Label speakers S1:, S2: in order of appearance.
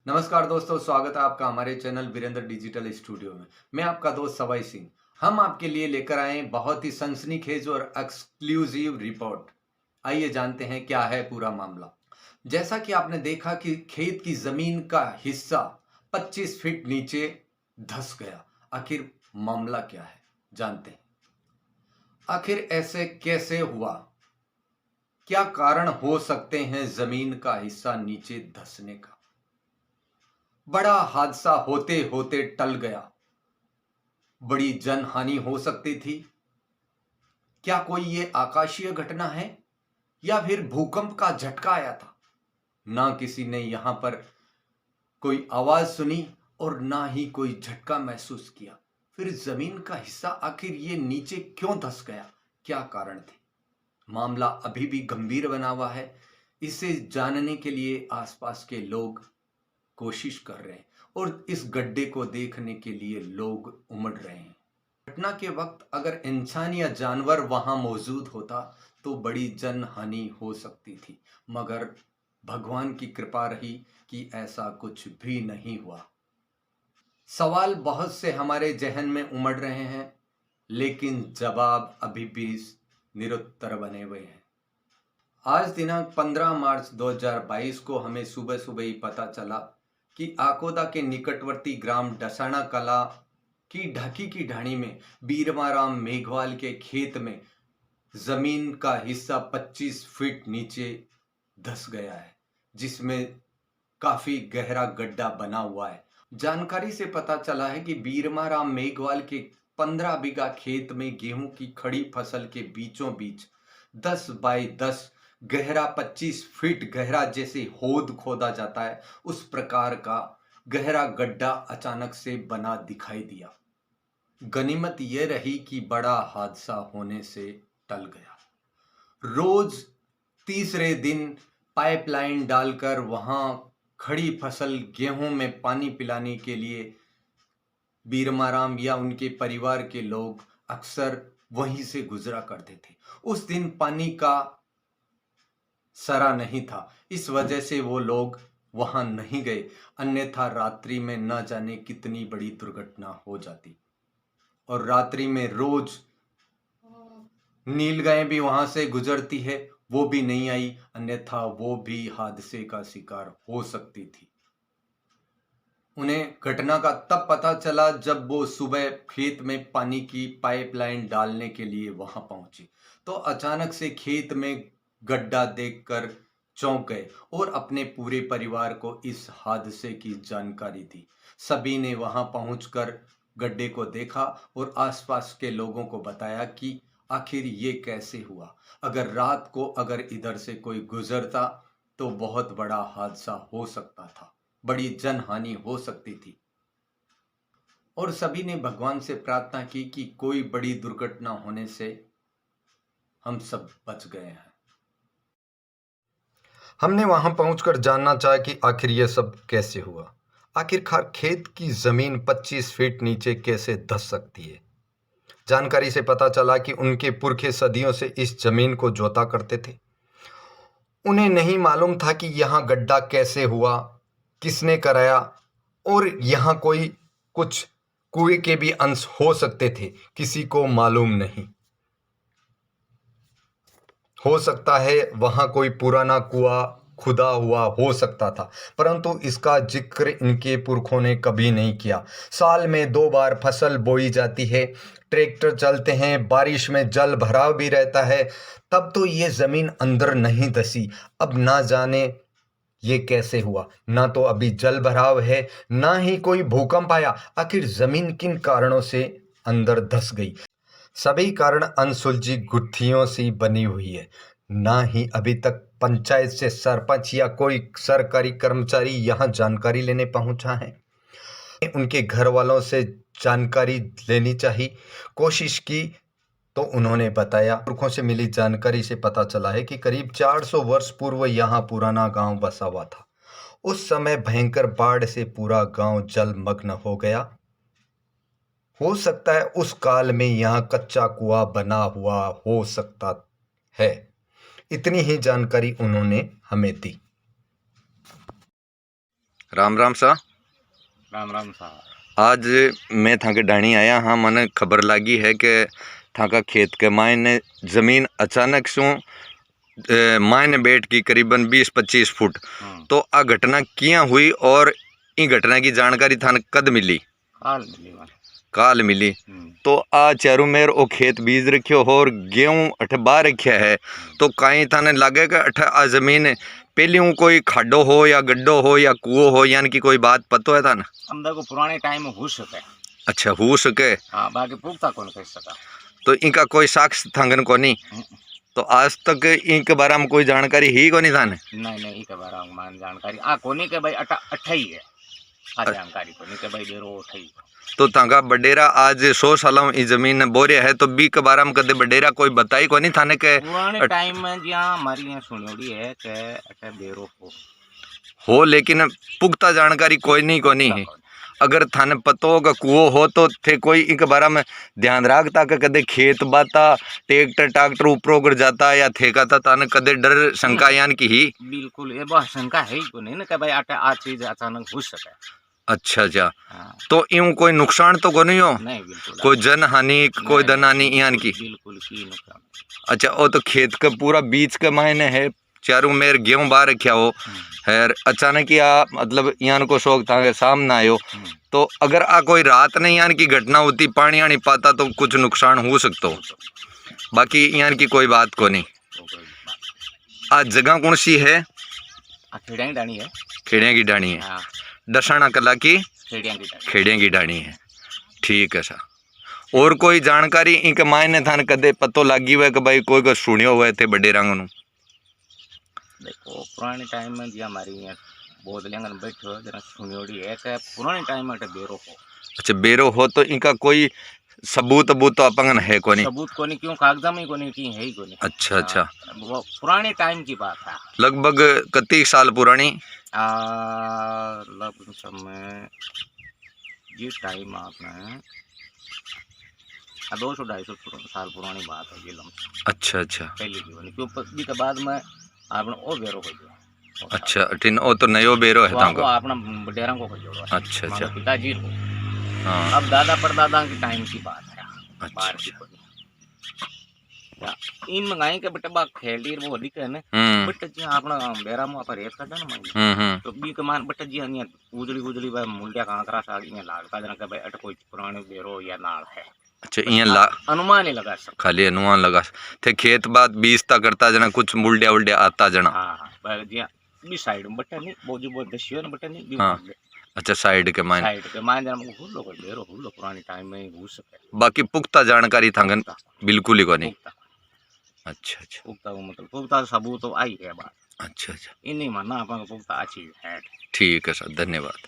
S1: नमस्कार दोस्तों, स्वागत है आपका हमारे चैनल वीरेंद्र डिजिटल स्टूडियो में। मैं आपका दोस्त सवाई सिंह। हम आपके लिए लेकर आए हैं बहुत ही सनसनीखेज और एक्सक्लूसिव रिपोर्ट। आइए जानते हैं क्या है पूरा मामला। जैसा कि आपने देखा कि खेत की जमीन का हिस्सा 25 फीट नीचे धंस गया। आखिर मामला क्या है, जानते हैं। आखिर ऐसे कैसे हुआ, क्या कारण हो सकते हैं जमीन का हिस्सा नीचे धंसने का। बड़ा हादसा होते होते टल गया, बड़ी जनहानि हो सकती थी। क्या कोई ये आकाशीय घटना है या फिर भूकंप का झटका आया था। ना किसी ने यहां पर कोई आवाज सुनी और ना ही कोई झटका महसूस किया। फिर जमीन का हिस्सा आखिर ये नीचे क्यों धंस गया, क्या कारण थे। मामला अभी भी गंभीर बना हुआ है। इसे जानने के लिए आसपास के लोग कोशिश कर रहे हैं और इस गड्ढे को देखने के लिए लोग उमड़ रहे हैं। घटना के वक्त अगर इंसान या जानवर वहां मौजूद होता तो बड़ी जनहानि हो सकती थी, मगर भगवान की कृपा रही कि ऐसा कुछ भी नहीं हुआ। सवाल बहुत से हमारे जहन में उमड़ रहे हैं, लेकिन जवाब अभी भी निरुत्तर बने हुए हैं। आज दिनांक 15 मार्च 2022 को हमें सुबह सुबह ही पता चला कि आकोदा के निकटवर्ती ग्राम डसाना कला की ढाकी की ढाणी में बीरमाराम मेघवाल के खेत में जमीन का हिस्सा 25 फीट नीचे धंस गया है, जिसमें काफी गहरा गड्ढा बना हुआ है। जानकारी से पता चला है कि बीरमाराम मेघवाल के 15 बीघा खेत में गेहूं की खड़ी फसल के बीचों बीच 10 बाई 10 गहरा 25 फीट गहरा जैसे होद खोदा जाता है, उस प्रकार का गहरा गड्ढा अचानक से बना दिखाई दिया। गनीमत यह रही कि बड़ा हादसा होने से टल गया। रोज तीसरे दिन पाइपलाइन डालकर वहां खड़ी फसल गेहूं में पानी पिलाने के लिए बीरमाराम या उनके परिवार के लोग अक्सर वहीं से गुजरा करते थे। उस दिन पानी का सरा नहीं था, इस वजह से वो लोग वहां नहीं गए, अन्यथा रात्रि में न जाने कितनी बड़ी दुर्घटना हो जाती। और रात्रि में रोज नीलगाय भी वहां से गुजरती है, वो भी नहीं आई, अन्यथा वो भी हादसे का शिकार हो सकती थी। उन्हें घटना का तब पता चला जब वो सुबह खेत में पानी की पाइपलाइन डालने के लिए वहां पहुंची, तो अचानक से खेत में गड्ढा देखकर चौंक गए और अपने पूरे परिवार को इस हादसे की जानकारी दी। सभी ने वहां पहुंचकर गड्ढे को देखा और आसपास के लोगों को बताया कि आखिर ये कैसे हुआ। अगर रात को अगर इधर से कोई गुजरता तो बहुत बड़ा हादसा हो सकता था, बड़ी जनहानि हो सकती थी। और सभी ने भगवान से प्रार्थना की कि कोई बड़ी दुर्घटना होने से हम सब बच गए हैं।
S2: हमने वहां पहुंचकर जानना चाहा कि आखिर यह सब कैसे हुआ। आखिरकार खेत की जमीन 25 फीट नीचे कैसे धंस सकती है। जानकारी से पता चला कि उनके पुरखे सदियों से इस जमीन को जोता करते थे। उन्हें नहीं मालूम था कि यहाँ गड्ढा कैसे हुआ, किसने कराया, और यहाँ कोई कुछ कुएं के भी अंश हो सकते थे, किसी को मालूम नहीं। हो सकता है वहां कोई पुराना कुआं खुदा हुआ हो सकता था, परंतु इसका जिक्र इनके पुरखों ने कभी नहीं किया। साल में 2 बार फसल बोई जाती है, ट्रैक्टर चलते हैं, बारिश में जल भराव भी रहता है, तब तो ये जमीन अंदर नहीं धसी। अब ना जाने ये कैसे हुआ। ना तो अभी जल भराव है, ना ही कोई भूकंप आया। आखिर जमीन किन कारणों से अंदर धस गई। सभी कारण अनसुलझी गुत्थियों सी बनी हुई है। ना ही अभी तक पंचायत से सरपंच या कोई सरकारी कर्मचारी यहाँ जानकारी लेने पहुंचा है। उनके घर वालों से जानकारी लेनी चाहिए। कोशिश की तो उन्होंने बताया, पुरखों से मिली जानकारी से पता चला है कि करीब 400 वर्ष पूर्व यहाँ पुराना गांव बसा हुआ था। उस समय भयंकर बाढ़ से पूरा गांव जलमग्न हो गया। हो सकता है उस काल में यहाँ कच्चा कुआं बना हुआ हो सकता है। इतनी ही जानकारी उन्होंने हमें दी। राम राम सा।
S3: राम राम साहब।
S2: आज मैं था के डाणी आया हाँ, मने खबर लागी है कि था का खेत के मायने जमीन अचानक से मायने बैठ की करीबन 20-25 फुट। तो आ घटना किया हुई और इन घटना की जानकारी थाने कद मिली?
S3: काल मिली मारे।
S2: काल मिली। तो आ चारू मेर ओ खेत बीज रखियो हो और गेहूं अठ बार रखा है, तो कहीं थाने लगे कि अठ आ जमीन पहले कोई खाडो हो या गड्ढो हो या कुओं हो, यानी कि कोई बात पतो है थाने?
S3: अंदर को पुराने टाइम में हो सके।
S2: अच्छा, हो सके।
S3: हाँ, बाकी पुख्ता कौन कह सका।
S2: तो इनका कोई साक्ष्य थांगन को नहीं? तो आज तक इनके बारे में कोई जानकारी ही को नहीं थाने?
S3: नहीं इनके बारे में मान जानकारी आ कोनी के भाई अठा ही है। आ जानकारी कोनी के भाई बेरो अठाई।
S2: तो तांगा बडेरा आज 100 सालों ई जमीन बोरिया है, तो बी के बारे में कदे बडेरा कोई बताई को नहीं थाने के?
S3: पुराने टाइम में जहाँ हमारी यहाँ सुनियोड़ी है कि अठा बेरो
S2: हो, लेकिन पुख्ता जानकारी कोई नहीं को नहीं है। अगर थाने पतो होगा कुओं हो तो थे कोई इनके बारे में ध्यान रखता कि कदे खेत बाता ट्रैक्टर ऊपर उगर जाता या ठेका था, ताने कदे डर शंका यान की ही?
S3: बिल्कुल ये बात शंका है ही को नहीं ना कि भाई अठा आ चीज अचानक हो सके।
S2: अच्छा अच्छा।
S3: हाँ।
S2: तो यूं कोई नुकसान तो को नहीं हो?
S3: नहीं बिल्कुल।
S2: कोई जन हानि कोई धन हानि यान की?
S3: बिल्कुल की नुकसान।
S2: अच्छा, वो तो खेत का पूरा बीच के मायने है, चारों मेर गेहूं बाहर रखा हो है, अचानक ही आ मतलब यान को शौक था के सामने आयो। तो अगर आ कोई रात नहीं यान की घटना होती, पानी आनी पाता, तो कुछ नुकसान हो सकता हो, बाकी यान की कोई बात को नहीं। आज जगह कौन सी है?
S3: खेड़िया की डाणी है।
S2: खेड़िया की डाणी है।
S3: हाँ।
S2: दसाना कला की
S3: खेड़िया की डाणी।
S2: खेड़िया की डाणी है। ठीक है सर। और कोई जानकारी इनके मायने थाने कदे पतो लागी हुआ कि भाई कोई को सुनियो हुए थे बड़े रंग?
S3: देखो पुराने टाइम में जी हमारी यहाँ बहुत लेंगन बैठो जरा सुनियोड़ी है कि पुराने टाइम में बेरो हो।
S2: अच्छा, बेरो हो, तो इनका कोई सबूत तो अपन है को नहीं? सबूत
S3: को नहीं, क्यों कागजा में को नहीं की है ही को नहीं।
S2: अच्छा अच्छा।
S3: वो पुराने टाइम की बात है।
S2: लगभग कितनी साल पुरानी?
S3: लगभग समय ये टाइम आपने 200-250 साल पुरानी बात है ये लम्ब।
S2: अच्छा अच्छा।
S3: पहले की बनी, क्यों पत्नी के बाद में आपने ओ बेरो हो गया।
S2: अच्छा, टिन ओ तो नयो बेरो है तांको?
S3: आपना बडेरा को जोड़ो।
S2: अच्छा अच्छा।
S3: पिताजी को।
S2: हाँ।
S3: अब दादा परदादा की टाइम की बात है।
S2: अच्छा
S3: इन मंगाई के बेटा बा खेलडी वो होली के ने बेटा जी अपना बेरा में पर रेत करदा ना मैं। तो बी के मान बेटा जी अन्य उजड़ी बा मुंडिया कांकरा सा ये लागता जना के भाई अट कोई पुराने बेरो या नाल है। अच्छा, ये अनुमान ही लगा सकता, खाली
S2: अनुमान लगा थे। खेत बात बीजता करता जना कुछ मुल्डिया उल्डिया आता जना।
S3: हां जी बी साइड में बेटा नहीं बोजू बहुत दशियो ना बेटा नहीं बी।
S2: हाँ। अच्छा, साइड के मान
S3: जना हुलो को बेरो हुलो पुरानी टाइम में हो सके,
S2: बाकी पुख्ता जानकारी थांगन बिल्कुल ही को नहीं। अच्छा अच्छा।
S3: पुख्ता मतलब पुख्ता सबूत तो आई है बात।
S2: अच्छा अच्छा।
S3: इन्हीं मानना अपन पुख्ता अच्छी है।
S2: ठीक है सर, धन्यवाद।